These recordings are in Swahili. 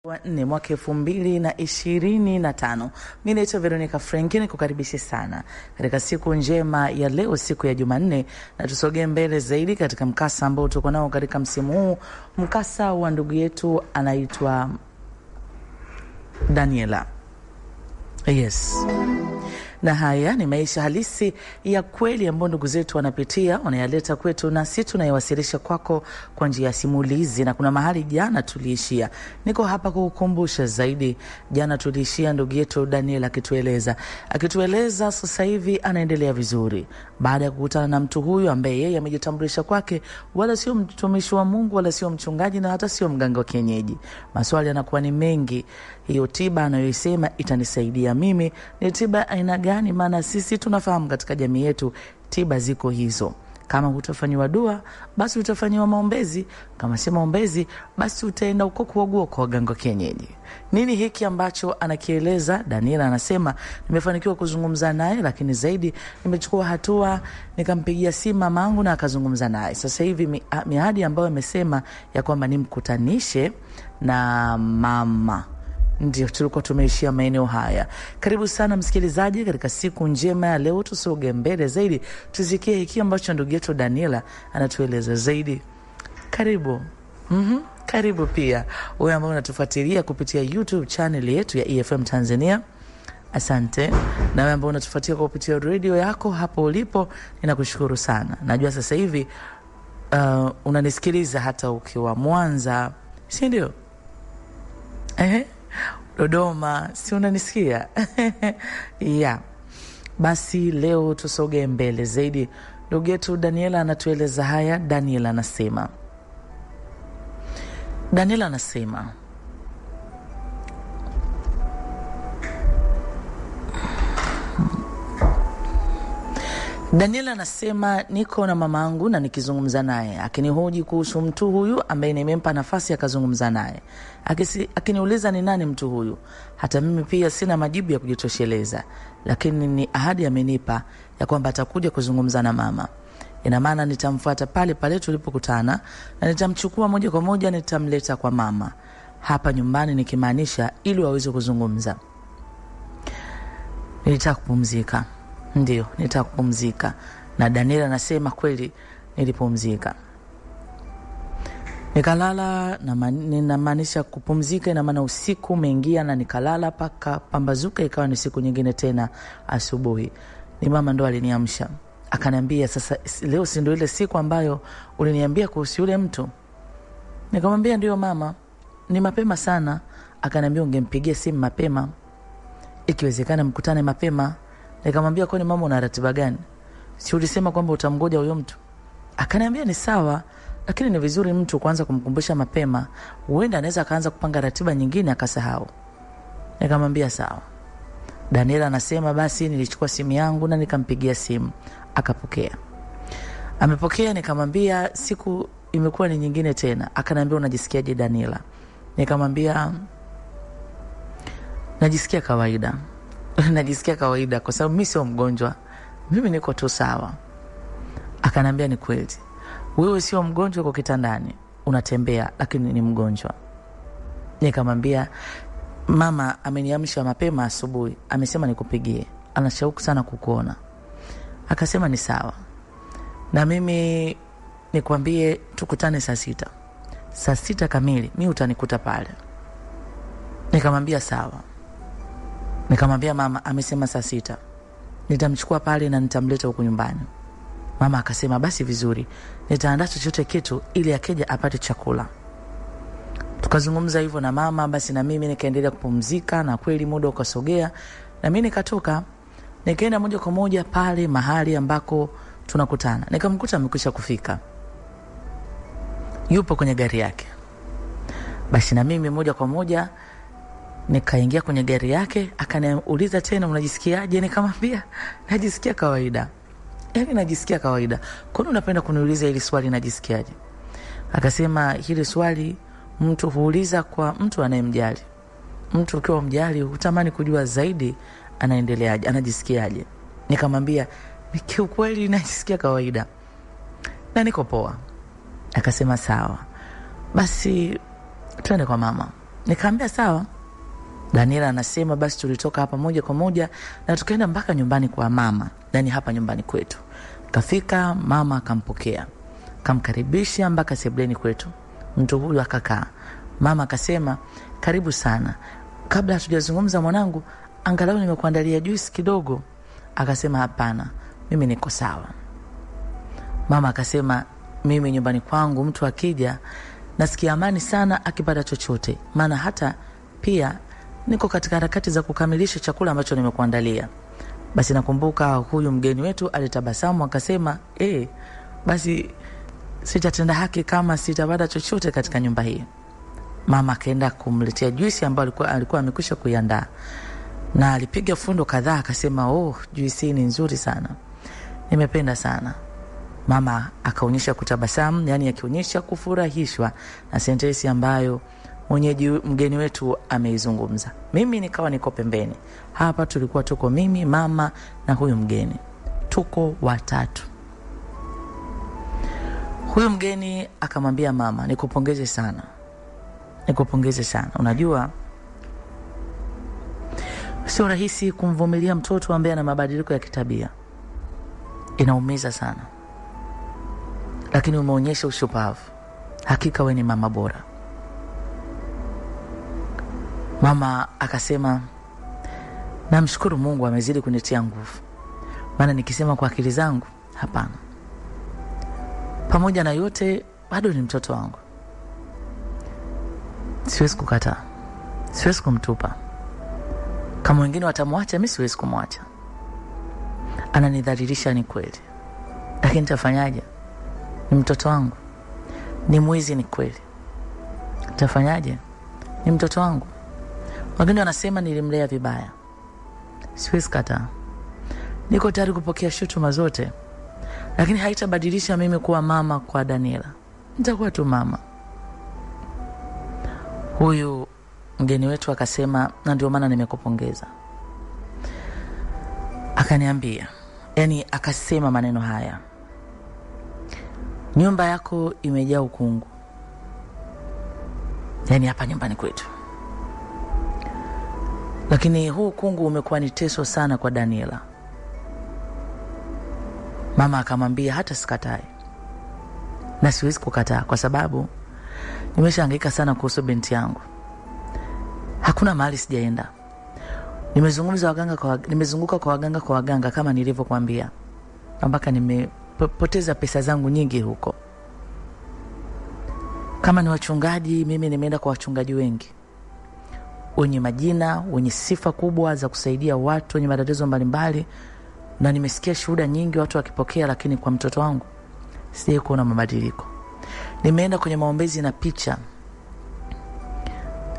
wa 4 mwaka 2025. Mimi naitwa Veronica Franklin, kukaribisha sana katika siku njema ya leo, siku ya Jumanne, na tusogee mbele zaidi katika mkasa ambao tuko nao katika msimu huu, mkasa wa ndugu yetu anaitwa Daniela. Yes. Na haya ni maisha halisi ya kweli ambayo ndugu zetu wanapitia, wanayaleta kwetu na sisi tunaiwasilisha kwako kwa njia ya simulizi. Na kuna mahali jana tuliishia, niko hapa kukukumbusha zaidi. Jana tuliishia ndugu yetu Daniela akitueleza sasa hivi anaendelea vizuri baada ya kukutana na mtu huyu ambaye yeye amejitambulisha kwake wala sio mtumishi wa Mungu, wala sio mchungaji, na hata sio mganga wa kienyeji. Maswali yanakuwa ni mengi. Hiyo tiba anayoisema itanisaidia mimi ni tiba aina gani? Maana sisi tunafahamu katika jamii yetu tiba ziko hizo. Kama hutafanywa dua, basi utafanywa maombezi. Kama si maombezi, basi utaenda uko kuogua kwa waganga kienyeji. Nini hiki ambacho anakieleza Daniela? Anasema nimefanikiwa kuzungumza naye, lakini zaidi nimechukua hatua, nikampigia simu mamangu na akazungumza naye. Sasa hivi miadi ambayo amesema ya kwamba nimkutanishe na mama, ndio tulikuwa tumeishia maeneo haya. Karibu sana msikilizaji katika siku njema ya leo. Tusoge mbele zaidi, tusikie hiki ambacho ndugu yetu Daniela anatueleza zaidi. Karibu. Karibu pia wewe ambao unatufuatilia kupitia YouTube channel yetu ya EFM Tanzania. Asante. Na wewe ambao unatufuatilia kupitia radio yako hapo ulipo, ninakushukuru sana. Najua sasa hivi unanisikiliza hata ukiwa Mwanza, si ndio? Dodoma, si unanisikia? Yeah. Basi leo tusoge mbele zaidi. Ndugu yetu Daniela anatueleza haya. Daniela anasema niko na mamangu na nikizungumza naye, akinihoji kuhusu mtu huyu ambaye nimempa nafasi akazungumza naye. Akiniuliza ni nani mtu huyu, hata mimi pia sina majibu ya kujitosheleza, lakini ni ahadi amenipa ya kwamba atakuja kuzungumza na mama. Ina maana nitamfuata pale pale tulipokutana na nitamchukua moja kwa moja, nitamleta kwa mama hapa nyumbani, nikimaanisha ili waweze kuzungumza. Nitakupumzika. Ndio, nitakupumzika. Na Daniela anasema kweli nilipumzika. Nikalala, na ninamaanisha kupumzika, ina maana usiku umeingia na nikalala paka pambazuka, ikawa ni siku nyingine tena asubuhi. Ni mama ndo aliniamsha. Akaniambia, sasa leo si ndio ile siku ambayo uliniambia kuhusu yule mtu? Nikamwambia ndio mama, ni mapema sana. Akaniambia ungempigia simu mapema, ikiwezekana mkutane mapema. Nikamwambia kwani mama una ratiba gani? Si ulisema kwamba utamgoja huyo mtu? Akaniambia ni sawa, lakini ni vizuri mtu kuanza kumkumbusha mapema, huenda anaweza akaanza kupanga ratiba nyingine akasahau. Nikamwambia sawa. Daniela anasema basi nilichukua simu yangu na nikampigia simu, akapokea. Amepokea, nikamwambia siku imekuwa ni nyingine tena. Akaniambia unajisikiaje Daniela? Nikamwambia najisikia kawaida. Najisikia kawaida kwa sababu mimi sio mgonjwa. Mimi niko tu sawa. Akaniambia ni kweli, wewe sio mgonjwa, kwa kitandani unatembea, lakini ni mgonjwa. Nikamwambia mama ameniamsha mapema asubuhi, amesema nikupigie, ana shauku sana kukuona. Akasema ni sawa, na mimi nikwambie tukutane saa 6. Saa 6 kamili mimi utanikuta pale. Nikamwambia sawa. Nikamwambia mama amesema saa 6. Nitamchukua pale na nitamleta huko nyumbani. Mama akasema basi vizuri, nitaandaa chochote kitu ili akija apate chakula. Tukazungumza hivyo na mama, basi na mimi nikaendelea kupumzika, na kweli muda ukasogea na mimi nikatoka, nikaenda moja kwa moja pale mahali ambako tunakutana. Nikamkuta amekwisha kufika, yupo kwenye gari yake. Basi na mimi moja kwa moja nikaingia kwenye gari yake. Akaniuliza tena unajisikiaje? Nikamwambia najisikia kawaida. Yaani najisikia kawaida. Kwa nini unapenda kuniuliza hili swali najisikiaje? Akasema hili swali mtu huuliza kwa mtu anayemjali. Mtu ukiwa mjali utamani kujua zaidi anaendeleaje, anajisikiaje. Nikamwambia kiukweli najisikia kawaida na niko poa. Akasema sawa, basi twende kwa mama. Nikaambia sawa. Daniela anasema basi tulitoka hapa moja kwa moja na tukaenda mpaka nyumbani kwa mama, yani hapa nyumbani kwetu. Kafika, mama akampokea, kamkaribisha mpaka sebuleni kwetu. Mtu huyu akakaa. Mama akasema, karibu sana. Kabla hatujazungumza mwanangu, angalau nimekuandalia juice kidogo. Akasema hapana, mimi niko sawa. Mama akasema, mimi nyumbani kwangu mtu akija nasikia amani sana akipata chochote, maana hata pia niko katika harakati za kukamilisha chakula ambacho nimekuandalia. Basi nakumbuka huyu mgeni wetu alitabasamu akasema, basi sitatenda haki kama sitapata chochote katika nyumba hii. Mama akaenda kumletea juisi ambayo alikuwa amekwisha kuiandaa. Na alipiga fundo kadhaa akasema, juisi ni nzuri sana. Nimependa sana. Mama akaonyesha kutabasamu, yani akionyesha kufurahishwa na sentensi ambayo mwenyeji mgeni wetu ameizungumza. Mimi nikawa niko pembeni. Hapa tulikuwa tuko mimi, mama na huyu mgeni. Tuko watatu. Huyu mgeni akamwambia mama, nikupongeze sana. Nikupongeze sana. Unajua sio rahisi kumvumilia mtoto ambaye ana mabadiliko ya kitabia. Inaumiza sana. Lakini umeonyesha ushupavu. Hakika wewe ni mama bora. Mama akasema, namshukuru Mungu amezidi kunitia nguvu. Maana nikisema kwa akili zangu, hapana. Pamoja na yote bado ni mtoto wangu. Siwezi kukataa. Siwezi kumtupa. Kama wengine watamwacha, mimi siwezi kumwacha. Ananidhalilisha ni kweli. Lakini nitafanyaje? Ni mtoto wangu. Ni mwizi ni kweli. Nitafanyaje? Ni mtoto wangu. Wengine wanasema nilimlea vibaya. Siwezi kataa. Niko tayari kupokea shutuma zote. Lakini haitabadilisha mimi kuwa mama kwa Daniela. Nitakuwa tu mama. Huyu mgeni wetu akasema, na ndio maana nimekupongeza. Akaniambia, yani akasema maneno haya, nyumba yako imejaa ukungu. Yani hapa nyumbani kwetu. Lakini huu ukungu umekuwa ni teso sana kwa Daniela. Mama akamwambia hata sikatai. Na siwezi kukataa kwa sababu nimeshahangaika sana kuhusu binti yangu. Hakuna mahali sijaenda. Nimezunguka kwa waganga kama nilivyokuambia. Mpaka nimepoteza pesa zangu nyingi huko. Kama ni wachungaji, mimi nimeenda kwa wachungaji wengi. Wenye majina, wenye sifa kubwa za kusaidia watu wenye matatizo mbalimbali, na nimesikia shuhuda nyingi watu wakipokea, lakini kwa mtoto wangu sijawahi kuona mabadiliko. Nimeenda kwenye maombezi na picha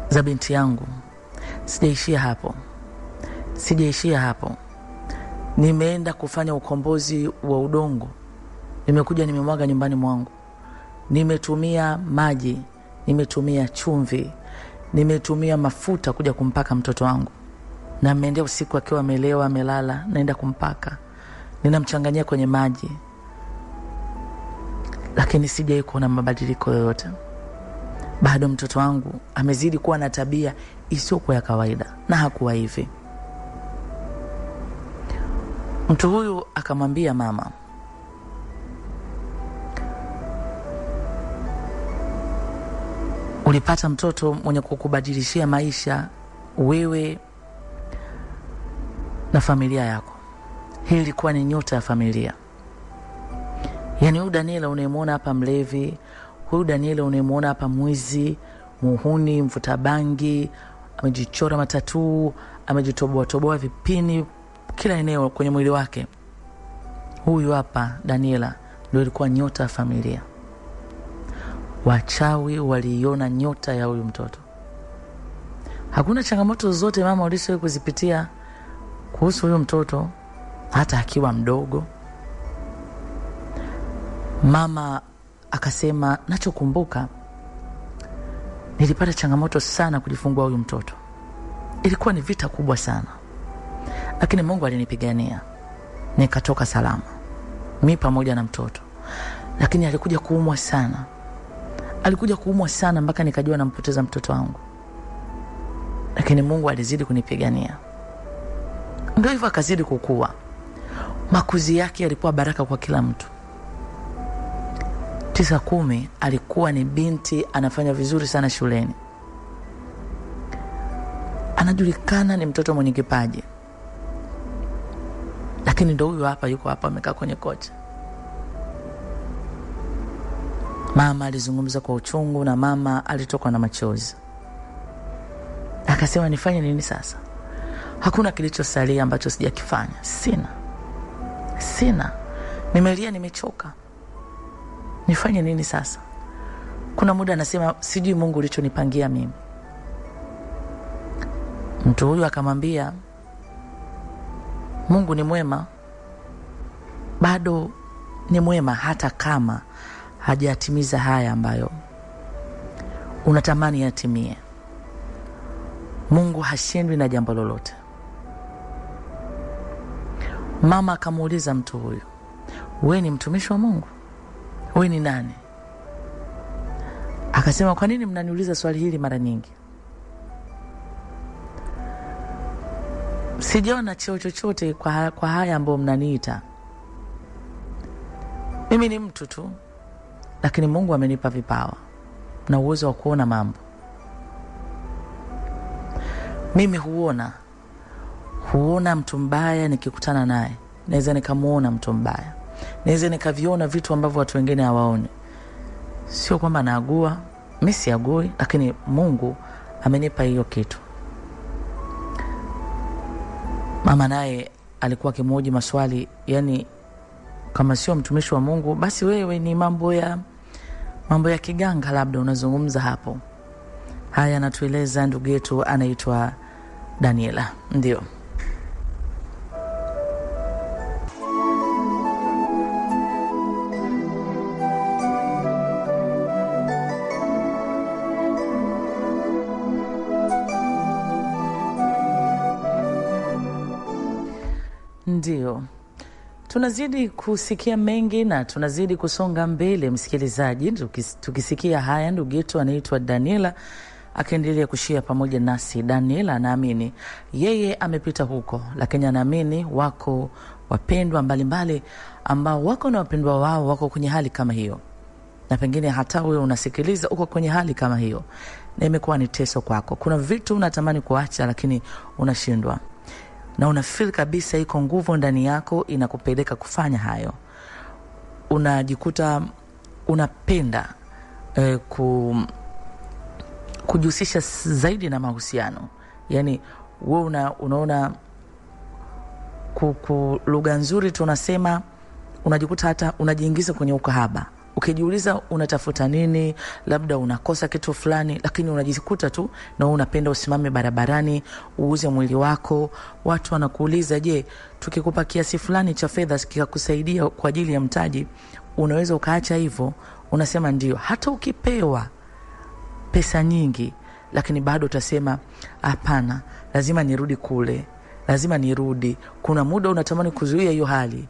za binti yangu. Sijaishia hapo. Nimeenda kufanya ukombozi wa udongo. Nimekuja nimemwaga nyumbani mwangu. Nimetumia maji, nimetumia chumvi, nimetumia mafuta kuja kumpaka mtoto wangu. Na nimeendea usiku akiwa amelewa, amelala, naenda kumpaka. Ninamchanganyia kwenye maji. Lakini sijawahi kuona mabadiliko yoyote. Bado mtoto wangu amezidi kuwa na tabia isiyokuwa ya kawaida, na hakuwa hivi. Mtu huyu akamwambia mama, ulipata mtoto mwenye kukubadilishia maisha wewe na familia yako. Hii ilikuwa ni nyota ya familia. Yani huyu Daniela unayemuona hapa mlevi, huyu Daniela unayemuona hapa mwizi, muhuni, mvuta bangi, amejichora matatu, amejitoboa vipini kila eneo kwenye mwili wake. Huyu hapa Daniela ndio ilikuwa nyota ya familia. Wachawi waliona nyota ya huyu mtoto. Hakuna changamoto zote mama ulishawahi kuzipitia kuhusu huyu mtoto hata akiwa mdogo? Mama akasema, nachokumbuka nilipata changamoto sana kujifungua huyu mtoto. Ilikuwa ni vita kubwa sana. Lakini Mungu alinipigania. Nikatoka salama. Mimi pamoja na mtoto. Lakini alikuja kuumwa sana mpaka nikajua nampoteza mtoto wangu. lakini Mungu alizidi kunipigania. Ndio hivyo akazidi kukua. Makuzi yake yalikuwa baraka kwa kila mtu. 9-10 alikuwa ni binti anafanya vizuri sana shuleni. Anajulikana ni mtoto mwenye kipaji. Lakini ndio huyo hapa yuko hapa amekaa kwenye kocha. Mama alizungumza kwa uchungu na mama alitoka na machozi. Akasema nifanye nini sasa? Hakuna kilichosalia ambacho sijakifanya. Sina. Nimelia, nimechoka. Nifanye nini sasa? Kuna muda anasema sijui Mungu ulichonipangia mimi. Mtu huyu akamwambia Mungu ni mwema. Bado ni mwema hata kama hajatimiza haya ambayo unatamani yatimie. Mungu hashindwi na jambo lolote. Mama akamuuliza mtu huyu, wewe ni mtumishi wa Mungu? Wewe ni nani? Akasema, kwa nini mnaniuliza swali hili mara nyingi? Sijaona cheo chochote kwa haya ambayo mnaniita. Mimi ni mtu tu, lakini Mungu amenipa vipawa na uwezo wa kuona mambo. Mimi huona mtu mbaya nikikutana naye. Naweza nikamuona mtu mbaya. Naweza nikaviona vitu ambavyo watu wengine hawaoni. Sio kwamba naagua, mimi siagui, lakini Mungu amenipa hiyo kitu. Mama naye alikuwa akimhoji maswali, yani kama sio mtumishi wa Mungu basi wewe ni mambo ya kiganga labda unazungumza hapo. Haya anatueleza ndugu yetu anaitwa Daniela. Ndio. Ndio. Tunazidi kusikia mengi na tunazidi kusonga mbele, msikilizaji, tukisikia haya. Ndugu yetu anaitwa Daniela akaendelea kushia pamoja nasi. Daniela anaamini yeye amepita huko, lakini anaamini wako wapendwa mbalimbali ambao wako na wapendwa wao wako kwenye hali kama hiyo. Na pengine hata wewe unasikiliza uko kwenye hali kama hiyo. Na imekuwa ni teso kwako. Kuna vitu unatamani kuacha lakini unashindwa. Na unafeel kabisa iko nguvu ndani yako inakupeleka kufanya hayo. Unajikuta unapenda kujihusisha zaidi na mahusiano. Yani wewe unaona lugha nzuri tunasema, unajikuta hata unajiingiza kwenye ukahaba. Ukijiuliza unatafuta nini, labda unakosa kitu fulani, lakini unajikuta tu na unapenda usimame barabarani uuze mwili wako. Watu wanakuuliza, je, tukikupa kiasi fulani cha fedha kikakusaidia kwa ajili ya mtaji, unaweza ukaacha hivyo? Unasema ndio. Hata ukipewa pesa nyingi, lakini bado utasema hapana, lazima nirudi kule, lazima nirudi. Kuna muda unatamani kuzuia hiyo hali,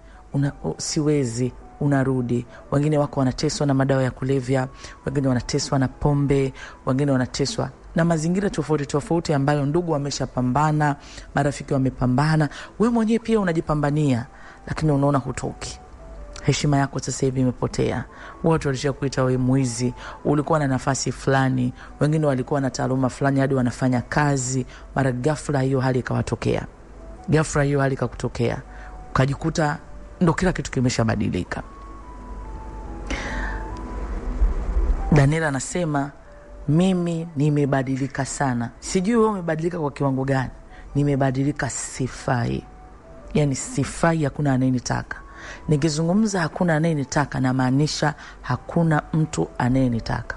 siwezi, unarudi. Wengine wako wanateswa na madawa ya kulevya, wengine wanateswa na pombe, wengine wanateswa na mazingira tofauti ambayo ndugu wameshapambana, marafiki wamepambana, wewe mwenyewe pia unajipambania, lakini unaona hutoki. Heshima yako sasa hivi imepotea. Watu walishakuita wewe mwizi, ulikuwa na nafasi fulani, wengine walikuwa na taaluma fulani hadi wanafanya kazi, mara ghafla hiyo hali ikawatokea. Ghafla hiyo hali ikakutokea. Ukajikuta ndo kila kitu kimeshabadilika. Daniela anasema mimi nimebadilika sana. Sijui wewe umebadilika kwa kiwango gani. Nimebadilika, sifai. Yani sifai, hakuna anayenitaka. Nikizungumza hakuna anayenitaka na maanisha hakuna mtu anayenitaka.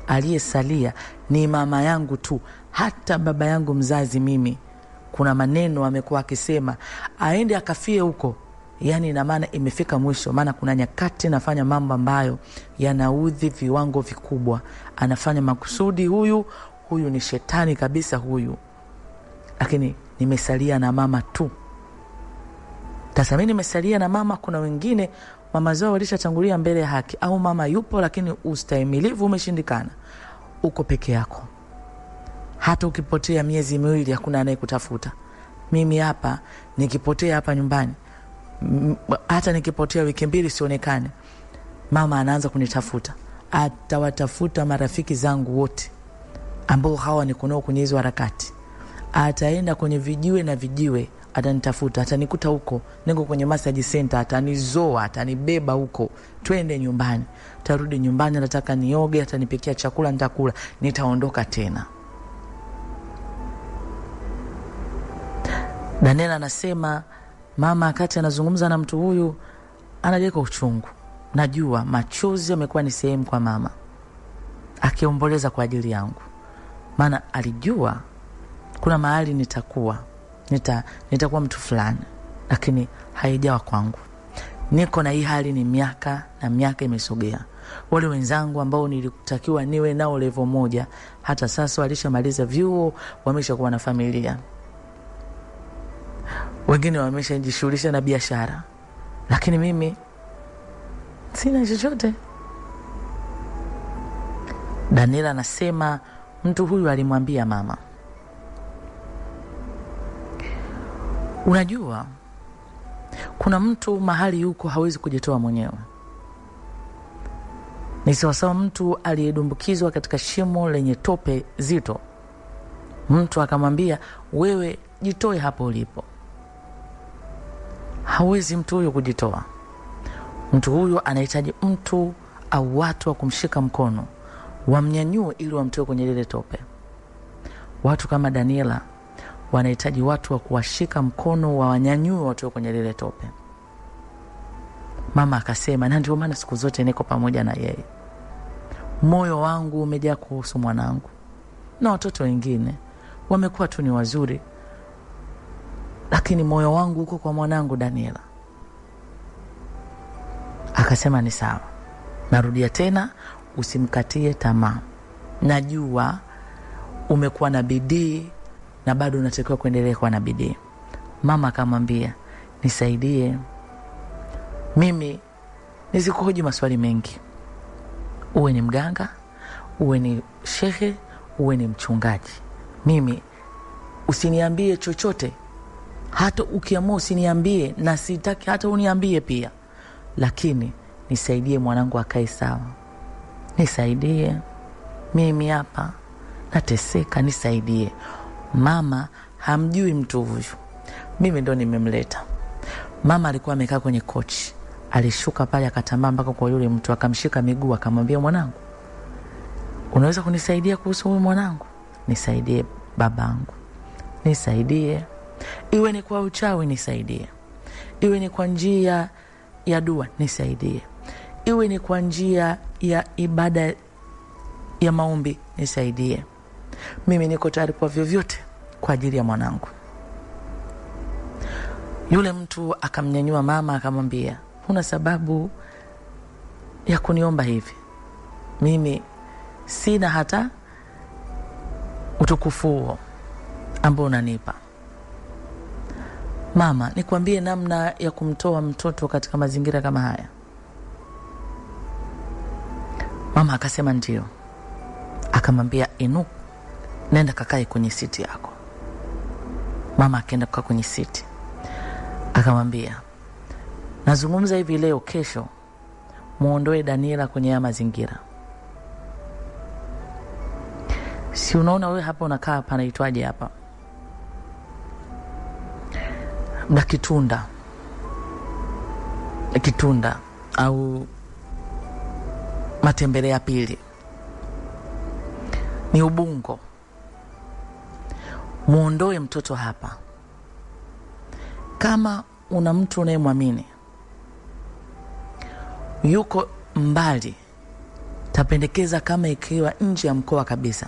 Aliyesalia ni mama yangu tu. Hata baba yangu mzazi mimi, kuna maneno amekuwa akisema aende akafie huko. Yani ina maana imefika mwisho. Maana kuna nyakati nafanya mambo ambayo yanaudhi viwango vikubwa. Anafanya makusudi huyu ni shetani kabisa huyu. Lakini nimesalia na mama tu. Sasa mimi nimesalia na mama. Kuna wengine mama zao walishatangulia mbele ya haki, au mama yupo lakini ustahimilivu umeshindikana. Uko peke yako. hata ukipotea miezi miwili hakuna anayekutafuta. Mimi hapa nikipotea hapa nyumbani, hata nikipotea wiki mbili sionekane, mama anaanza kunitafuta. Atawatafuta marafiki zangu wote ambao hawa niko nao kwenye hizo harakati. Ataenda kwenye vijiwe na vijiwe, atanitafuta, atanikuta huko, niko kwenye massage center, atanizoa, atanibeba huko, twende nyumbani. Tarudi nyumbani, nataka nioge, atanipikia chakula, nitakula, nitaondoka tena. Daniela anasema mama akati anazungumza na mtu huyu analeka uchungu. Najua machozi yamekuwa ni sehemu kwa mama, akiomboleza kwa ajili yangu. Maana alijua kuna mahali nitakuwa mtu fulani, lakini haijawa kwangu. Niko na hii hali ni miaka na miaka imesogea. Wale wenzangu ambao nilitakiwa niwe nao level moja, hata sasa walishamaliza vyuo, wameshakuwa na familia. Wengine wameshajishughulisha na biashara, lakini mimi sina chochote. Daniela anasema mtu huyu alimwambia mama, unajua kuna mtu mahali yuko hawezi kujitoa mwenyewe. Ni sawasawa mtu aliyedumbukizwa katika shimo lenye tope zito. Mtu akamwambia, wewe jitoe hapo ulipo. Hawezi mtu huyo kujitoa. Mtu huyo anahitaji mtu au watu wa kumshika mkono, wamnyanyue ili wamtoe kwenye lile tope. Watu kama Daniela wanahitaji watu wa kuwashika mkono, wanyanyue watoe kwenye lile tope. Mama akasema, na ndio maana siku zote niko pamoja na yeye. Moyo wangu umejaa kuhusu mwanangu, na watoto wengine wamekuwa tu ni wazuri, lakini moyo wangu uko kwa mwanangu Daniela. Akasema ni sawa. Narudia tena, usimkatie tamaa. Najua umekuwa na bidii na bado unatakiwa kuendelea kuwa na bidii. Mama akamwambia, nisaidie. Mimi nisikuhoji maswali mengi. Uwe ni mganga, uwe ni shehe, uwe ni mchungaji. Mimi usiniambie chochote. Hata ukiamua usiniambie, na sitaki hata uniambie pia. Lakini nisaidie mwanangu akae sawa. Nisaidie. Mimi hapa nateseka, nisaidie. Mama hamjui mtu huyu. Mimi ndo nimemleta. Mama alikuwa amekaa kwenye kochi. Alishuka pale akatambaa mpaka kwa yule mtu, akamshika miguu, akamwambia, mwanangu, unaweza kunisaidia kuhusu huyu mwanangu? Nisaidie babangu. Nisaidie. Iwe ni kwa uchawi, nisaidie. Iwe ni kwa njia ya dua, nisaidie. Iwe ni kwa njia ya ibada ya maombi, nisaidie. Mimi niko tayari kwa vyovyote kwa ajili ya mwanangu. Yule mtu akamnyanyua mama, akamwambia, huna sababu ya kuniomba hivi. Mimi sina hata utukufu huo ambao unanipa. Mama, nikwambie namna ya kumtoa mtoto katika mazingira kama haya? Mama akasema ndio. Akamwambia, inuka, nenda kakae kwenye siti yako. Mama akaenda kukaa kwenye siti. Akamwambia, nazungumza hivi leo, kesho muondoe Daniela kwenye ya mazingira. Si unaona wewe hapa unakaa hapa, anaitwaje hapa? Mda Kitunda au Matembele ya pili. Ni Ubungo. Muondoe mtoto hapa. Kama una mtu unayemwamini yuko mbali, tapendekeza kama ikiwa nje ya mkoa kabisa,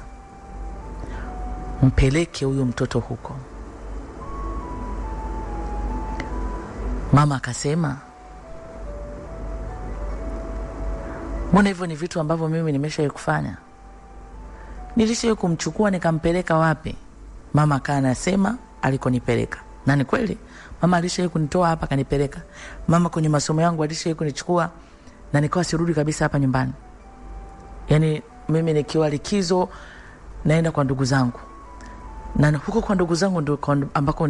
mpeleke huyo mtoto huko. Mama akasema, mbona hivyo ni vitu ambavyo mimi nimeshawahi kufanya? Nilishawahi kumchukua nikampeleka wapi? Mama akanasema alikonipeleka. Na ni kweli, mama alishawahi kunitoa hapa kanipeleka. Mama kwenye masomo yangu alishawahi kunichukua na nikawa sirudi kabisa hapa nyumbani. Yaani mimi nikiwa likizo naenda kwa ndugu zangu. Na huko kwa ndugu zangu ndio ambako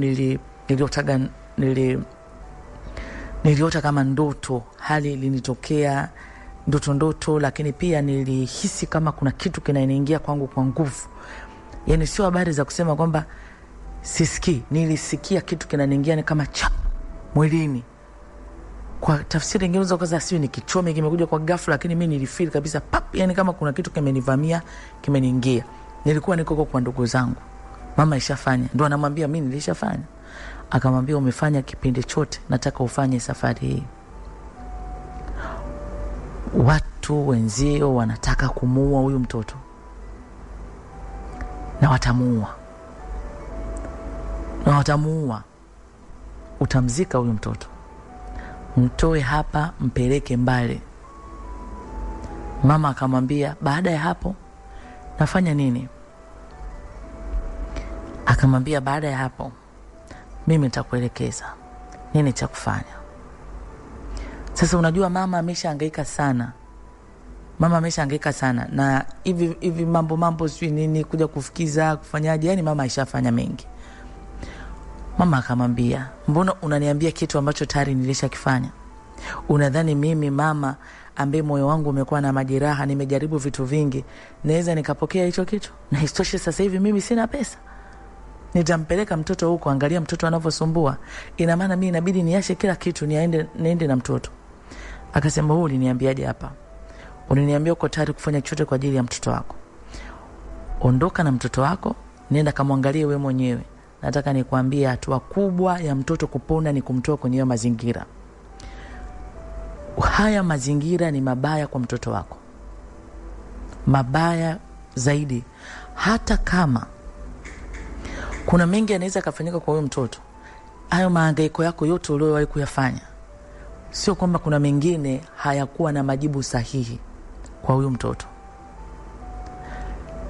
niliota kama ndoto. Hali ilinitokea ndoto, lakini pia nilihisi kama kuna kitu kinaingia kwangu kwa nguvu. Yani sio habari za kusema kwamba sisikii, nilisikia kitu kinaniingia ni kama cha mwilini. Kwa tafsiri nyingine unaweza kuwaza sio ni kichome kimekuja kwa ghafla, lakini mimi nilifeel kabisa pap, yani kama kuna kitu kimenivamia, kimeniingia. Nilikuwa niko kwa ndugu zangu. Mama ishafanya, ndio anamwambia mimi nilishafanya. Akamwambia umefanya kipindi chote, nataka ufanye safari hii. Watu wenzio wanataka kumuua huyu mtoto. Na watamuua. Utamzika huyu mtoto. Mtoe hapa, mpeleke mbali. Mama akamwambia baada ya hapo nafanya nini? Akamwambia baada ya hapo mimi nitakuelekeza nini cha kufanya. Sasa unajua mama ameshahangaika sana. Na hivi mambo sio nini kuja kufikiza kufanyaje, yani mama aishafanya mengi. Mama akamwambia mbona unaniambia kitu ambacho tayari nilishakifanya? Unadhani mimi mama ambaye moyo wangu umekuwa na majeraha, nimejaribu vitu vingi, naweza nikapokea hicho kitu? Na isitoshe sasa hivi mimi sina pesa. Nitampeleka mtoto huko, angalia mtoto anavyosumbua. Ina maana mimi inabidi niache kila kitu niende na mtoto. Akasema wewe uliniambiaje hapa? Uliniambia uko tayari kufanya chochote kwa ajili ya mtoto wako. Ondoka na mtoto wako, nenda kamwangalie wewe mwenyewe. Nataka nikwambie hatua kubwa ya mtoto kupona ni kumtoa kwenye mazingira. Haya mazingira ni mabaya kwa mtoto wako. Mabaya zaidi. Hata kama kuna mengi yanaweza kufanyika kwa huyo mtoto, hayo mahangaiko yako yote uliyowahi kuyafanya, sio kwamba kuna mengine hayakuwa na majibu sahihi kwa huyo mtoto.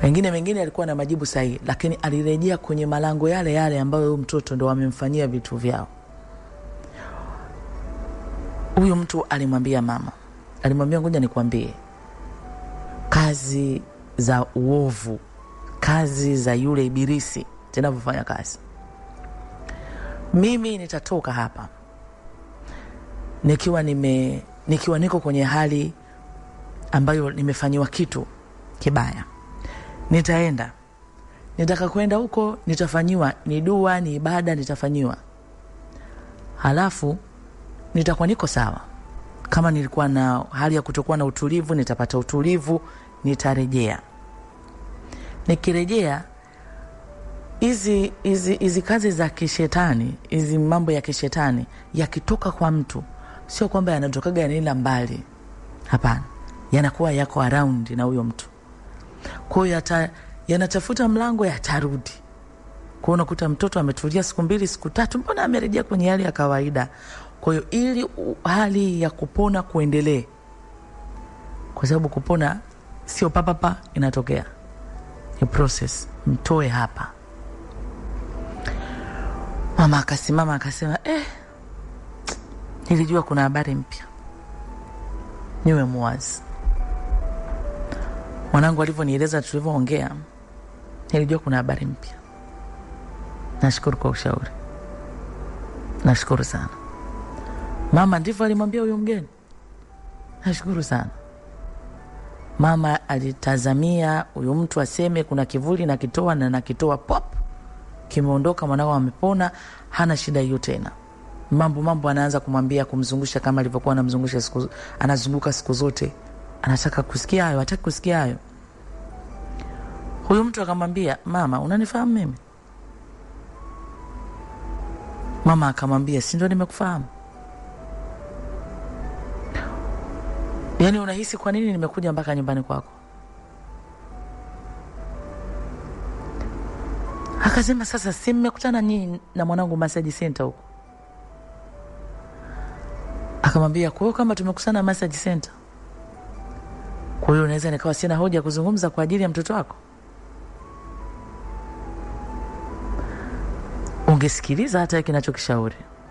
Mengine alikuwa na majibu sahihi, lakini alirejea kwenye malango yale ambayo huyo mtoto ndo wamemfanyia vitu vyao. Huyo mtu alimwambia mama, ngoja nikwambie, kazi za uovu, kazi za yule ibilisi zinavyofanya kazi. Mimi nitatoka hapa nikiwa niko kwenye hali ambayo nimefanyiwa kitu kibaya. Nitaka kwenda huko, nitafanyiwa ni dua, ni ibada, nitafanyiwa. Halafu nitakuwa niko sawa. Kama nilikuwa na hali ya kutokuwa na utulivu, nitapata utulivu, nitarejea. Nikirejea, hizi kazi za kishetani, hizi mambo ya kishetani yakitoka kwa mtu, sio kwamba yanatokaga yanaenda mbali. Hapana, yanakuwa yako around na huyo mtu. Kwa hiyo yanatafuta mlango, yatarudi. Kwa hiyo unakuta mtoto ametulia siku 2 siku 3, mbona amerejea kwenye hali ya kawaida. Kwa hiyo ili hali ya kupona kuendelee, kwa sababu kupona sio papa inatokea, ni process. Mtoe hapa. Mama akasimama akasema nilijua kuna habari mpya, niwe muwazi. Mwanangu alivyonieleza tulivyoongea, nilijua kuna habari mpya. Nashukuru kwa ushauri, nashukuru sana. Mama ndivyo alimwambia huyo mgeni. Nashukuru sana. Mama alitazamia huyo mtu aseme kuna kivuli na kitoa, na nakitoa pop, kimeondoka, mwanao amepona, hana shida hiyo tena. Mambo anaanza kumwambia, kumzungusha kama alivyokuwa anamzungusha anazunguka siku zote. Anataka kusikia hayo, hataki kusikia hayo. Huyo mtu akamwambia, mama unanifahamu mimi? Mama akamwambia, si ndio nimekufahamu. Yaani unahisi kwa nini nimekuja mpaka nyumbani kwako? Akasema, sasa si mmekutana nyinyi na mwanangu massage center huko? Akamwambia, kwa hiyo kama tumekusana massage center, kwa hiyo unaweza nikawa sina hoja kuzungumza kwa ajili ya mtoto wako? Ungesikiliza hata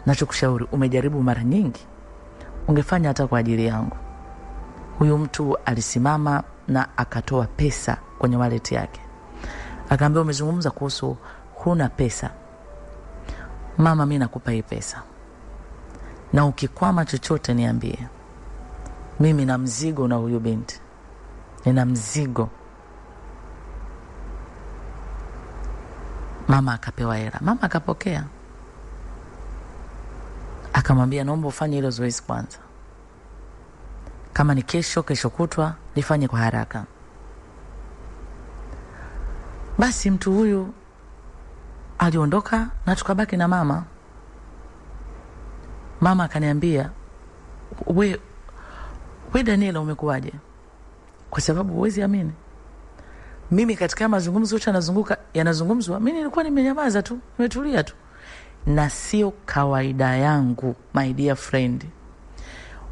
nachokushauri umejaribu mara nyingi, ungefanya hata kwa ajili yangu. Huyu mtu alisimama na akatoa pesa kwenye wallet yake. Akaambia, umezungumza kuhusu huna pesa, mama mimi nakupa hii pesa, na ukikwama chochote niambie. Mimi na mzigo na huyu binti, nina mzigo. Mama akapewa hela, mama akapokea, akamwambia naomba ufanye hilo zoezi kwanza, kama ni kesho kutwa nifanye kwa haraka. Basi mtu huyu aliondoka na tukabaki na mama. Mama akaniambia, we Daniela umekuwaje? Kwa sababu huwezi amini, mimi katika mazungumzo yote yanazungumzwa, mimi nilikuwa nimenyamaza tu, nimetulia tu. Na sio kawaida yangu, my dear friend.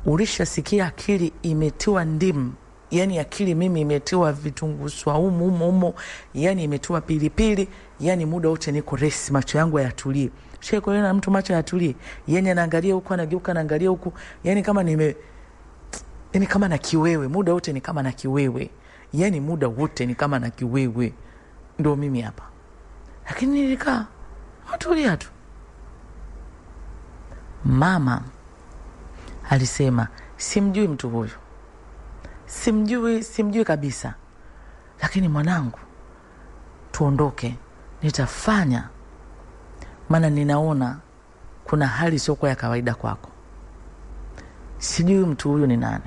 Ulishasikia akili imetiwa ndimu, yani akili mimi imetiwa vitunguu swaumu umo, yani imetiwa pilipili, yani muda wote niko resi, macho yangu hayatulie. Sheko yana mtu macho hayatulie, yani anaangalia huko anageuka anaangalia huko, yani kama yani kama na kiwewe, muda wote ni kama na kiwewe. Yani muda wote ni kama na kiwewe. Ndio mimi hapa. Lakini nilikaa natulia tu. Mama alisema, simjui mtu huyu, simjui kabisa, lakini mwanangu tuondoke, nitafanya, maana ninaona kuna hali sio kwa ya kawaida kwako. Sijui mtu huyu ni nani.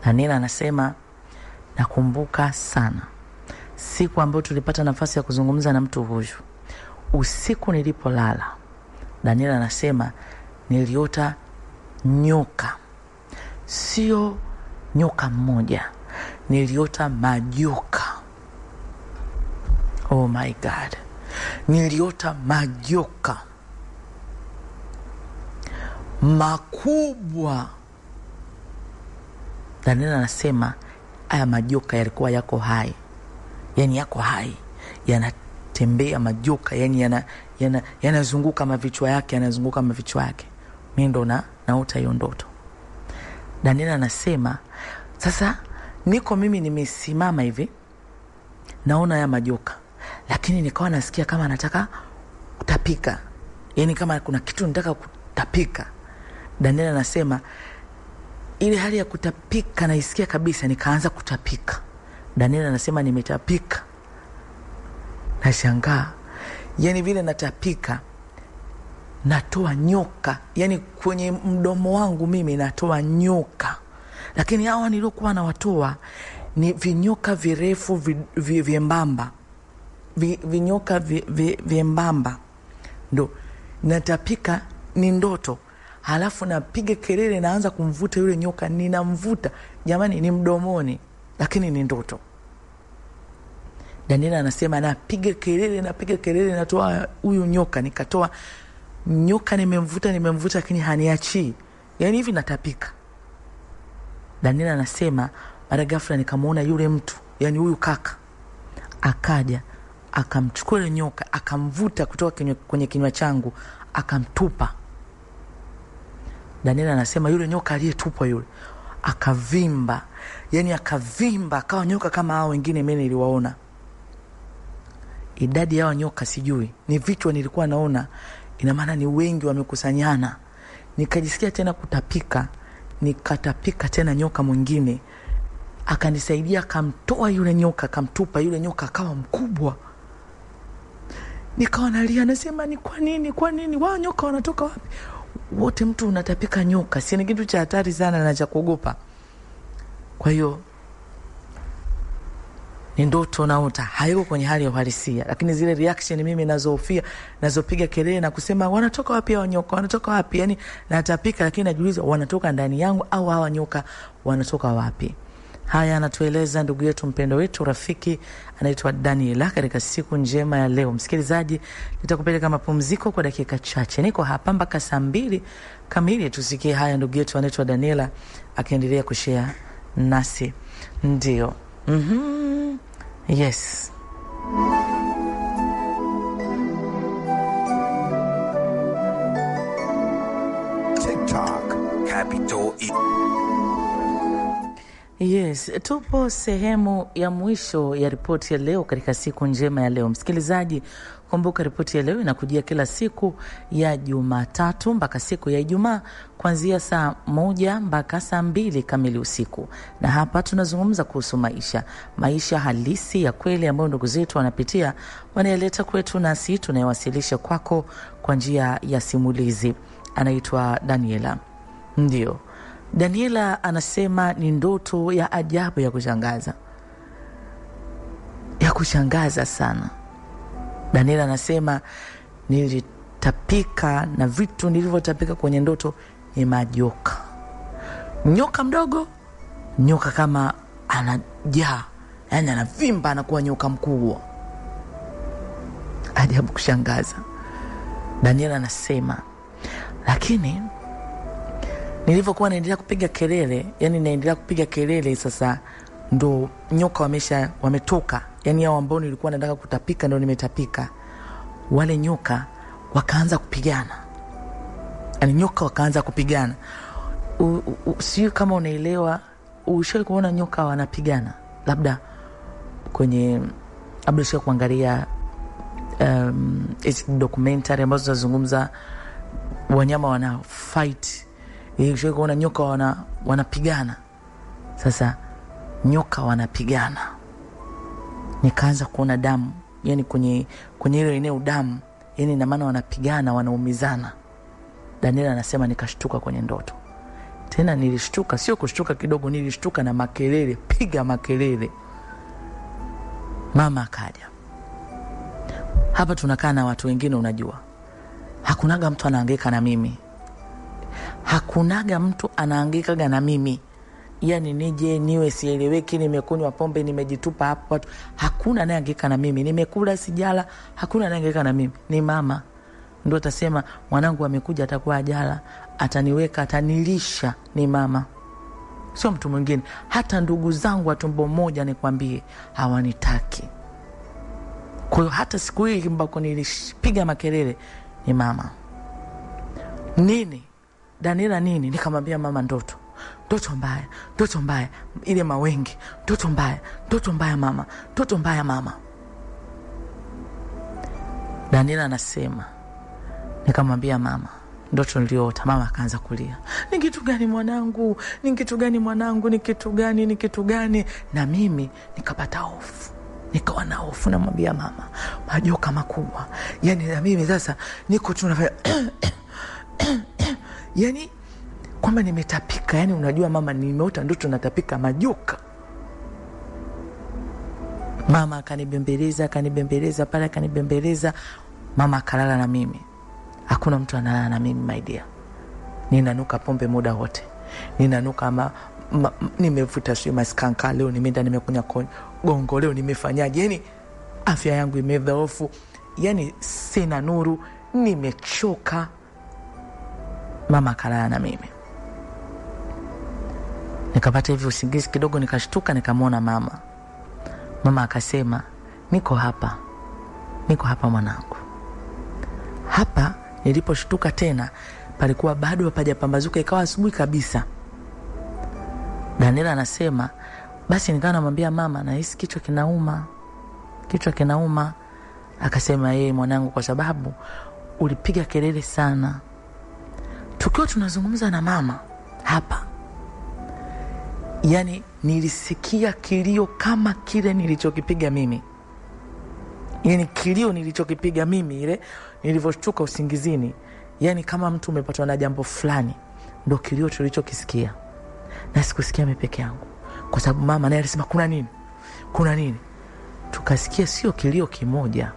Daniela anasema, nakumbuka sana siku ambayo tulipata nafasi ya kuzungumza na mtu huyu. Usiku nilipolala, Daniela anasema, niliota nyoka. Sio nyoka mmoja, niliota majoka. Oh my God. Niliota majoka makubwa. Daniela anasema, haya majoka yalikuwa yako hai. Yani yako hai, yanatembea majoka, yani yanazunguka mavichwa yake, mimi ndo naota hiyo ndoto. Daniela anasema, sasa niko mimi nimesimama hivi, naona ya majoka, lakini nikawa nasikia kama nataka kutapika, yani kama kuna kitu nataka kutapika. Daniela anasema, ile hali ya kutapika naisikia kabisa, nikaanza kutapika. Daniela anasema, nimetapika, nashangaa, yani vile natapika natoa nyoka, yani kwenye mdomo wangu mimi natoa nyoka. Lakini hawa niliokuwa nawatoa ni vinyoka virefu vyembamba, vinyoka vyembamba. Ndo natapika, ni ndoto. Halafu napiga kelele, naanza kumvuta yule nyoka, ninamvuta, jamani, ni mdomoni, lakini ni ndoto. Daniela anasema, napiga kelele, natoa huyu nyoka, nikatoa nyoka, nimemvuta lakini haniachi, yani hivi natapika. Daniela anasema, mara ghafla nikamuona yule mtu, yani huyu kaka, akaja akamchukua yule nyoka, akamvuta kutoka kwenye kinywa changu, akamtupa. Daniela anasema, yule nyoka aliyetupwa yule akavimba, yani akavimba, akawa nyoka kama hao wengine mimi niliwaona. Idadi ya nyoka sijui, ni vichwa nilikuwa naona, ina maana ni wengi wamekusanyana. Nikajisikia tena kutapika, nikatapika tena nyoka mwingine, akanisaidia, akamtoa yule nyoka, akamtupa yule nyoka, akawa mkubwa. Nikawa nalia, nasema, ni kwa nini wao nyoka wanatoka wapi? Wote mtu unatapika nyoka, si ni kitu cha hatari sana na cha kuogopa. Kwa hiyo ni ndoto naota, haiko kwenye hali ya uhalisia, lakini zile reaction mimi nazofia, nazopiga kelele na kusema wanatoka wapi hao nyoka, wanatoka wapi, yani natapika, lakini najiuliza wanatoka ndani yangu au hawa nyoka wanatoka wapi? Haya anatueleza ndugu yetu mpendo wetu rafiki anaitwa Daniela katika siku njema ya leo. Msikilizaji, nitakupeleka mapumziko kwa dakika chache. Niko hapa mpaka saa 2 kamili, tusikie haya ndugu yetu anaitwa Daniela akiendelea kushare nasi. Ndio. Yes. TikTok Capital Yes, tupo sehemu ya mwisho ya ripoti ya leo katika siku njema ya leo. Msikilizaji, kumbuka ripoti ya leo inakujia kila siku ya Jumatatu mpaka siku ya Ijumaa kuanzia saa 1 mpaka saa 2 kamili usiku. Na hapa tunazungumza kuhusu maisha halisi ya kweli ambayo ndugu zetu wanapitia, wanayaleta kwetu nasi tunayawasilisha kwako kwa njia ya simulizi. Anaitwa Daniela. Ndio. Daniela anasema ni ndoto ya ajabu ya kushangaza. Ya kushangaza sana. Daniela anasema nilitapika na vitu nilivyotapika kwenye ndoto ni majoka. Nyoka mdogo, nyoka kama anajaa, yani anavimba anakuwa nyoka mkubwa. Ajabu kushangaza. Daniela anasema lakini nilivyokuwa naendelea kupiga kelele, sasa ndo nyoka wametoka. Yani hao ambao nilikuwa nataka kutapika ndo nimetapika. Wale nyoka wakaanza kupigana. Yani nyoka wakaanza kupigana. Sio kama unaelewa, ushawahi kuona nyoka wanapigana? Labda ushawahi kuangalia documentary ambazo zinazungumza wanyama wana fight. Ushawahi kuona nyoka wanapigana? Sasa nyoka wanapigana. Nikaanza kuona damu, yani kwenye ile eneo damu, yani na maana wanapigana, wanaumizana. Daniela anasema nikashtuka kwenye ndoto. Tena nilishtuka, sio kushtuka kidogo, nilishtuka na makelele, piga makelele. Mama akaja. Hapa tunakaa na watu wengine, unajua. Hakunaga mtu anahangaika na mimi. Hakunaga mtu anahangaika na mimi. Yani nije niwe sieleweki, nimekunywa pombe, nimejitupa hapo watu. Hakuna anayehangaika na mimi. Nimekula sijala, hakuna anayehangaika na mimi. Ni mama. Ndio atasema mwanangu amekuja atakuwa ajala, ataniweka, atanilisha. Ni mama. Sio mtu mwingine. Hata ndugu zangu wa tumbo moja nikwambie hawanitaki. Kwa hiyo hata siku hii ambako nilipiga makelele ni mama. Nini? Daniela nini? Nikamwambia mama ndoto mbaya, ile mawengi, ndoto mbaya mama, ndoto mbaya mama. Daniela anasema nikamwambia mama ndoto niliota. Mama akaanza kulia. Ni kitu gani mwanangu? Ni kitu gani? Na mimi nikapata hofu. Nikawa na hofu, namwambia mama majoka makubwa. Yani na mimi sasa niko tunafanya yani kwamba nimetapika. Yani unajua mama, nimeota ndoto natapika majoka. Mama akanibembeleza pale. Mama akalala na mimi. Hakuna mtu analala na mimi, my dear. Ninanuka pombe muda wote. Ninanuka nimevuta sio maskanka, leo nimeenda nimekunya gongo, leo nimefanyaje? Yani afya yangu imedhoofu. Yani sina nuru, nimechoka. Mama akalala na mimi. Nikapata hivi usingizi kidogo, nikashtuka, nikamwona mama. Mama akasema niko hapa mwanangu. Hapa niliposhtuka tena palikuwa bado hapajapambazuka, ikawa asubuhi kabisa. Daniela anasema basi nikawa namwambia mama nahisi kichwa kinauma. Akasema mwanangu, kwa sababu ulipiga kelele sana. Tukiwa tunazungumza na mama hapa, yani nilisikia kilio kama kile nilichokipiga mimi. Yani kilio nilichokipiga mimi ile nilivyoshtuka usingizini. Yani kama mtu umepatwa na jambo fulani, ndo kilio tulichokisikia. Na sikusikia mimi peke yangu, kwa sababu mama naye alisema kuna nini. Tukasikia sio kilio kimoja,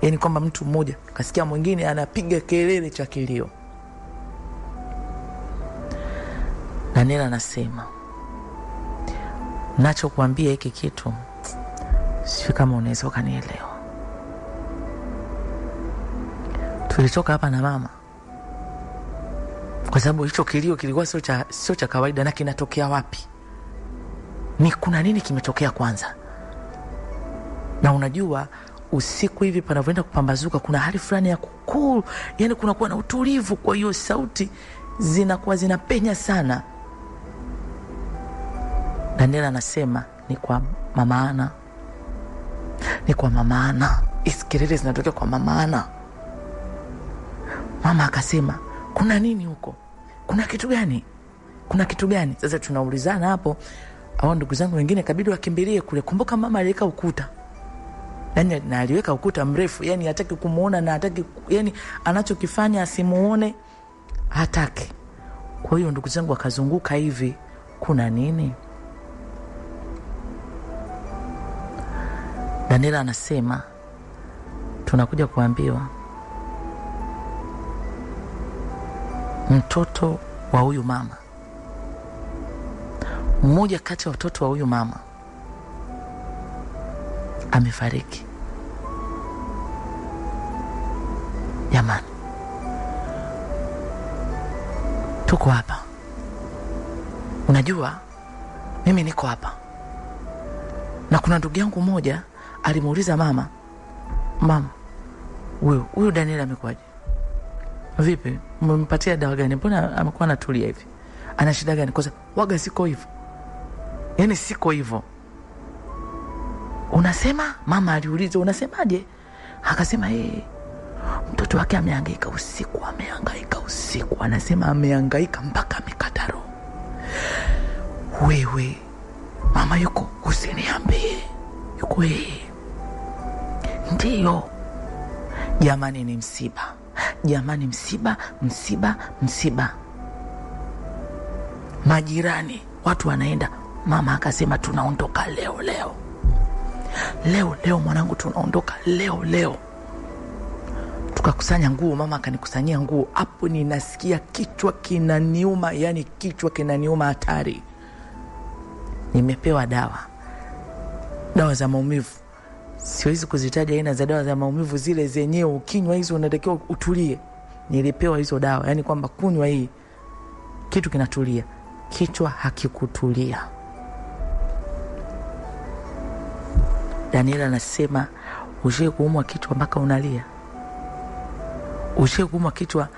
yani kwamba mtu mmoja, tukasikia mwingine anapiga kelele cha kilio. Daniela anasema nacho kuambia hiki kitu sio kama unaweza kanielewa. Tulitoka hapa na mama kwa sababu hicho kilio kilikuwa sio cha kawaida. Na kinatokea wapi? Ni kuna nini kimetokea kwanza? Na unajua usiku hivi panavyoenda kupambazuka kuna hali fulani ya kukuru, yani kunakuwa na utulivu, kwa hiyo sauti zinakuwa zinapenya sana. Daniela anasema ni kwa mama Ana. Ni kwa mama Ana. Kelele zinatokea kwa mama Ana. Mama akasema, kuna nini huko? Kuna kitu gani? Kuna kitu gani? Sasa tunaulizana hapo. Hao ndugu zangu wengine kabidi wakimbilie kule. Kumbuka mama aliweka ukuta. Yani na aliweka ukuta mrefu, yani hataki kumuona na hataki, yani anachokifanya asimuone hataki. Kwa hiyo ndugu zangu wakazunguka hivi, kuna nini? Daniela anasema, tunakuja kuambiwa mtoto wa huyu mama, mmoja kati ya watoto wa huyu mama amefariki. Jamani, tuko hapa. Unajua mimi niko hapa. Na kuna ndugu yangu mmoja alimuuliza mama, huyu Daniela amekwaje? Vipi? Mmempatia dawa gani? Mbona amekuwa anatulia hivi? Ana shida gani? Kwa sababu waga siko hivyo. Yani siko hivyo. Unasema? Mama aliuliza, unasemaje? Akasema mtoto wake amehangaika usiku, Anasema amehangaika mpaka amekata roho. Wewe, mama yuko, usiniambie. Yuko Ndiyo. Jamani ni msiba. Jamani msiba. Majirani, watu wanaenda. Mama akasema tunaondoka leo mwanangu, tunaondoka leo. Tukakusanya nguo, mama akanikusanyia nguo. Hapo ninasikia kichwa kinaniuma, yani kichwa kinaniuma hatari. Nimepewa dawa za maumivu. Siwezi kuzitaja aina za dawa za maumivu, zile zenyewe ukinywa hizo unatakiwa utulie. Nilipewa hizo dawa, yani kwamba kunywa hii kitu kinatulia. Kichwa hakikutulia. Daniela anasema, ushe kuumwa kichwa mpaka unalia? Ushe kuumwa kichwa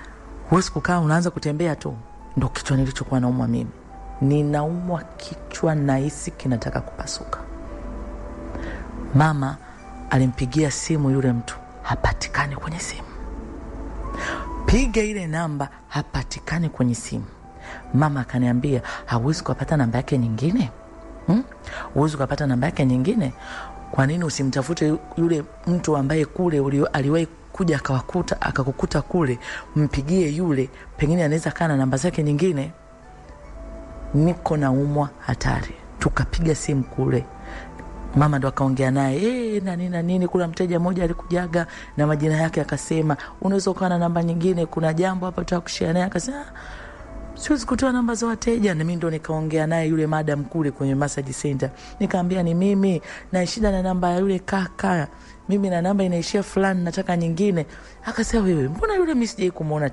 huwezi kukaa unaanza kutembea tu? Ndio kichwa nilichokuwa naumwa mimi. Ninaumwa kichwa na hisi kinataka kupasuka. Mama alimpigia simu yule mtu, hapatikani kwenye simu. Piga ile namba, hapatikani kwenye simu. Mama akaniambia, hauwezi kupata namba yake nyingine? Huwezi kupata namba yake nyingine? Kwa nini usimtafute yule mtu ambaye kule aliwahi kuja akakukuta kule, mpigie yule, pengine anaweza kana namba zake nyingine. Niko naumwa hatari. Tukapiga simu kule. Mama ndo akaongea naye, nini kuna mteja mmoja alikujaga na majina yake, akasema unaweza kuwa na namba nyingine, kuna jambo hapa tutakushare naye. Akasema siwezi kutoa namba za wateja. Na mimi ndo nikaongea naye yule madam kule kwenye massage center. Nikamwambia ni mimi na shida na namba ya yule kaka. Mimi na namba inaishia fulani, nataka nyingine. Akasema wewe, mbona yule mimi sijai kumuona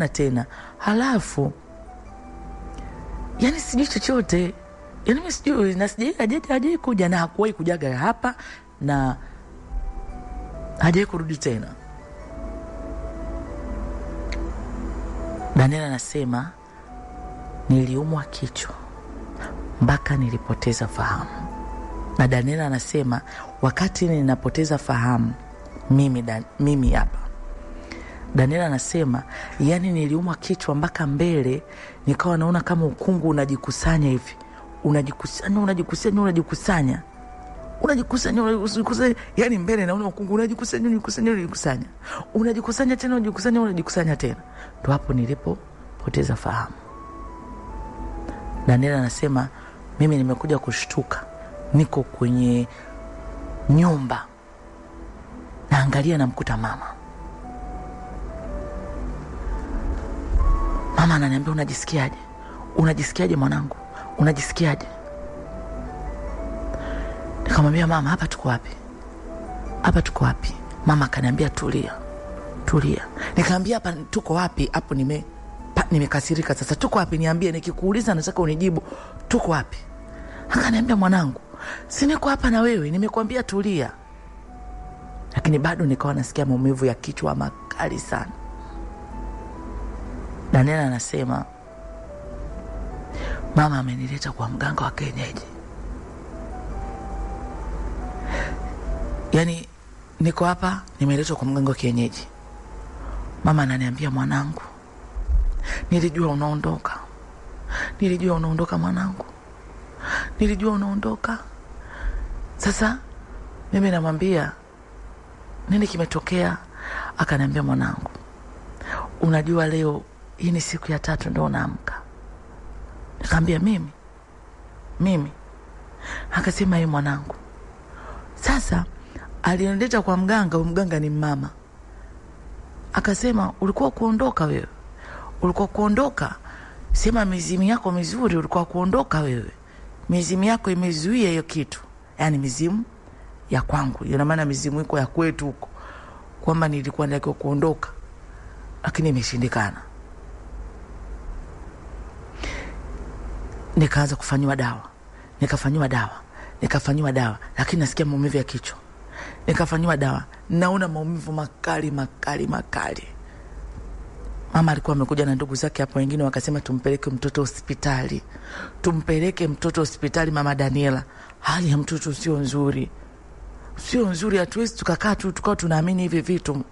tena? Halafu yani sijui chochote. Yani mimi sijui, na sijai kuja, na hakuwahi kujaga hapa na hajai kurudi tena. Daniela anasema niliumwa kichwa mpaka nilipoteza fahamu. Na Daniela anasema wakati ninapoteza fahamu mimi hapa, Daniela anasema yani niliumwa kichwa mpaka mbele nikawa naona kama ukungu unajikusanya hivi. Unajikusanya. Yani mbele naona ukungu unajikusanya. Unajikusanya tena. Ndio hapo nilipopoteza fahamu. Daniela anasema mimi nimekuja kushtuka. Niko kwenye nyumba. Naangalia namkuta mama. Mama ananiambia unajisikiaje mwanangu? Unajisikiaje? Nikamwambia mama, hapa tuko wapi? Mama akaniambia tulia. Nikamwambia hapa tuko wapi? Hapo nimekasirika sasa. Tuko wapi? Niambie, nikikuuliza nataka unijibu. Tuko wapi? Akaniambia mwanangu, si niko hapa na wewe, nimekwambia tulia. Lakini bado nikawa nasikia maumivu ya kichwa makali sana. Daniela anasema Mama amenileta kwa mganga wa kienyeji. Yaani niko hapa nimeletwa kwa mganga wa kienyeji. Mama ananiambia, mwanangu, nilijua unaondoka. Nilijua unaondoka mwanangu. Nilijua unaondoka. Sasa mimi namwambia, nini kimetokea? Akaniambia, mwanangu, unajua leo hii ni siku ya 3 ndio unaamka. Nikamwambia, mimi. Akasema, yeye mwanangu. Sasa alinileta kwa mganga ni mama. Akasema, ulikuwa kuondoka wewe. Ulikuwa kuondoka. Sema mizimu yako mizuri, ulikuwa kuondoka wewe. Mizimu yako imezuia hiyo kitu. Yaani mizimu ya kwangu. Ina maana mizimu iko ya kwetu huko. Kwamba nilikuwa natakiwa kuondoka. Lakini imeshindikana. Nikaanza kufanywa dawa. Nikafanywa dawa. Lakini nasikia maumivu ya kichwa. Nikafanywa dawa. Naona maumivu makali. Mama alikuwa amekuja na ndugu zake hapo, wengine wakasema tumpeleke mtoto hospitali. Mama Daniela, hali ya mtoto sio nzuri. Hatuwezi tukakaa tu tukao tunaamini hivi vitu.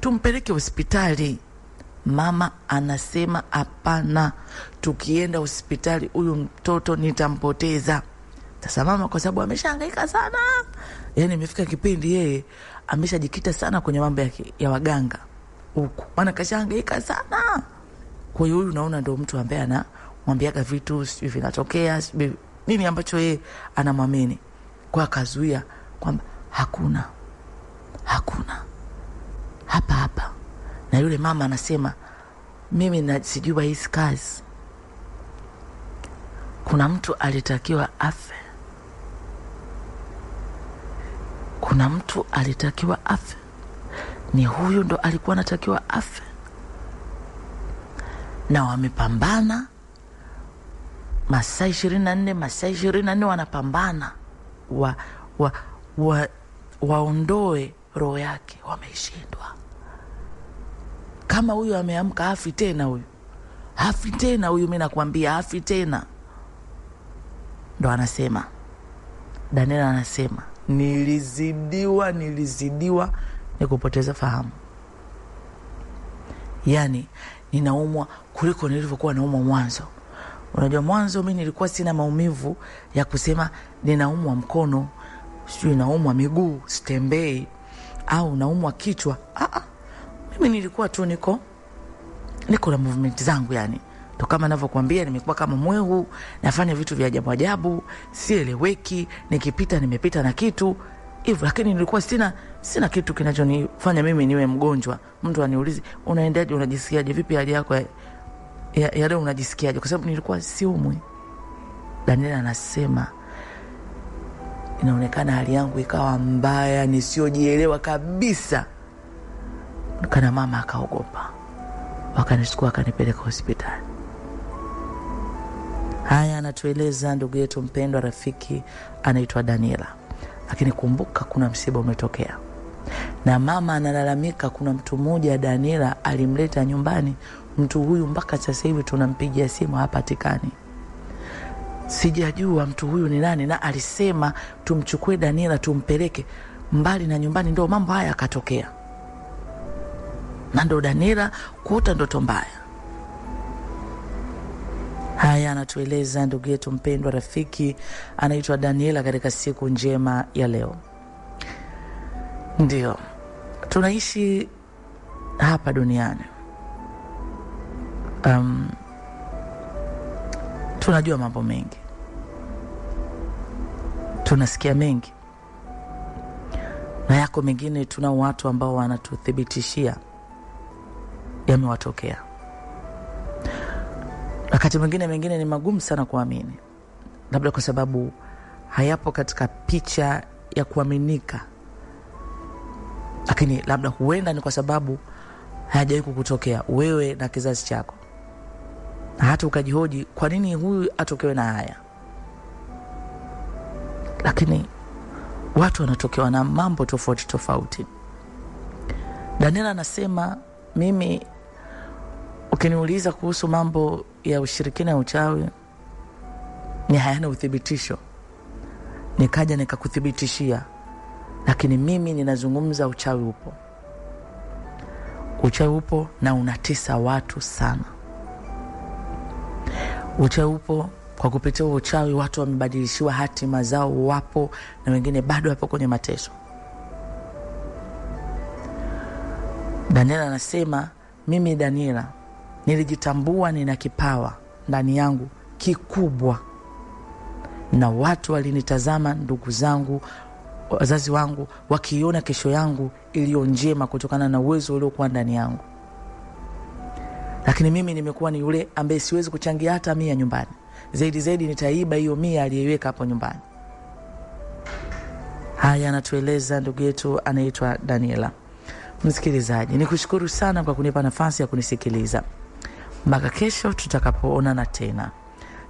Tumpeleke hospitali. Mama anasema hapana, tukienda hospitali huyu mtoto nitampoteza. Sasa mama kwa sababu ameshahangaika sana. Yaani imefika kipindi yeye ameshajikita sana kwenye mambo ya waganga huko. Maana kashahangaika sana. Kwa hiyo huyu naona ndio mtu ambaye anamwambiaga vitu sivyo vinatokea, nini ambacho yeye anamwamini. Kwa akazuia kwamba hakuna. Hapa. Na yule mama anasema, mimi sijua hii kazi. Kuna mtu alitakiwa afe. Ni huyu ndo alikuwa anatakiwa afe. Na wamepambana masaa 24 wanapambana waondoe roho yake. Wameshindwa. Kama huyu ameamka hafi tena huyu mimi nakwambia hafi tena. Ndo anasema Daniela, anasema nilizidiwa nikupoteza fahamu. Yaani ninaumwa kuliko nilivyokuwa naumwa mwanzo. Unajua mwanzo mimi nilikuwa sina maumivu ya kusema ninaumwa mkono, sio naumwa miguu, sitembei, au naumwa kichwa. Mimi nilikuwa tu niko na movement zangu yani. Ndio kama ninavyokuambia, nimekuwa kama mwehu, nafanya vitu vya ajabu, sieleweki, nikipita nimepita na kitu hivyo. Lakini nilikuwa sina kitu kinachonifanya mimi niwe mgonjwa. Mtu aniulize, unaendaje, unajisikiaje, vipi hali yako ya leo, unajisikiaje? Kwa sababu nilikuwa siumwi. Daniela anasema inaonekana hali yangu ikawa mbaya, nisiojielewa kabisa. Kana mama akaogopa. Wakanichukua akanipeleka hospitali. Haya anatueleza ndugu yetu mpendwa, rafiki anaitwa Daniela. Lakini kumbuka kuna msiba umetokea. Na mama analalamika kuna mtu mmoja Daniela alimleta nyumbani. Mtu huyu mpaka sasa hivi tunampigia simu hapatikani. Sijajua mtu huyu ni nani, na alisema tumchukue Daniela tumpeleke mbali na nyumbani, ndio mambo haya yakatokea. Na ndo Daniela kuota ndoto mbaya. Haya anatueleza ndugu yetu mpendwa, rafiki anaitwa Daniela katika siku njema ya leo. Ndio tunaishi hapa duniani. Tunajua mambo mengi, tunasikia mengi, na yako mengine tunao watu ambao wanatuthibitishia yamewatokea. Wakati mengine ni magumu sana kuamini, labda kwa sababu hayapo katika picha ya kuaminika. Lakini labda huenda ni kwa sababu hayajawahi kukutokea wewe na kizazi chako. Na hata ukajihoji kwa nini huyu atokewe na haya. Lakini watu wanatokewa na mambo tofauti. Daniela anasema mimi Ukiniuliza kuhusu mambo ya ushirikina na uchawi, ni hayana uthibitisho, nikaja nikakuthibitishia, lakini mimi ninazungumza uchawi upo. Uchawi upo na unatesa watu sana. Uchawi upo, kwa kupitia uchawi watu wamebadilishiwa hatima zao, wapo na wengine bado wapo kwenye mateso. Daniela anasema, mimi Daniela nilijitambua nina kipawa ndani yangu kikubwa, na watu walinitazama, ndugu zangu, wazazi wangu, wakiona kesho yangu iliyo njema kutokana na uwezo uliokuwa ndani yangu. Lakini mimi nimekuwa ni yule ambaye siwezi kuchangia hata 100 nyumbani. Zaidi nitaiba hiyo 100 aliyeweka hapo nyumbani. Haya anatueleza ndugu yetu anaitwa Daniela. Msikilizaji, nikushukuru sana kwa kunipa nafasi ya kunisikiliza. Mpaka kesho tutakapoonana tena.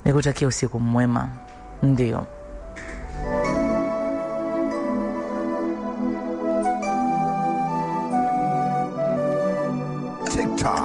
Nikutakia usiku mwema. Ndio. TikTok.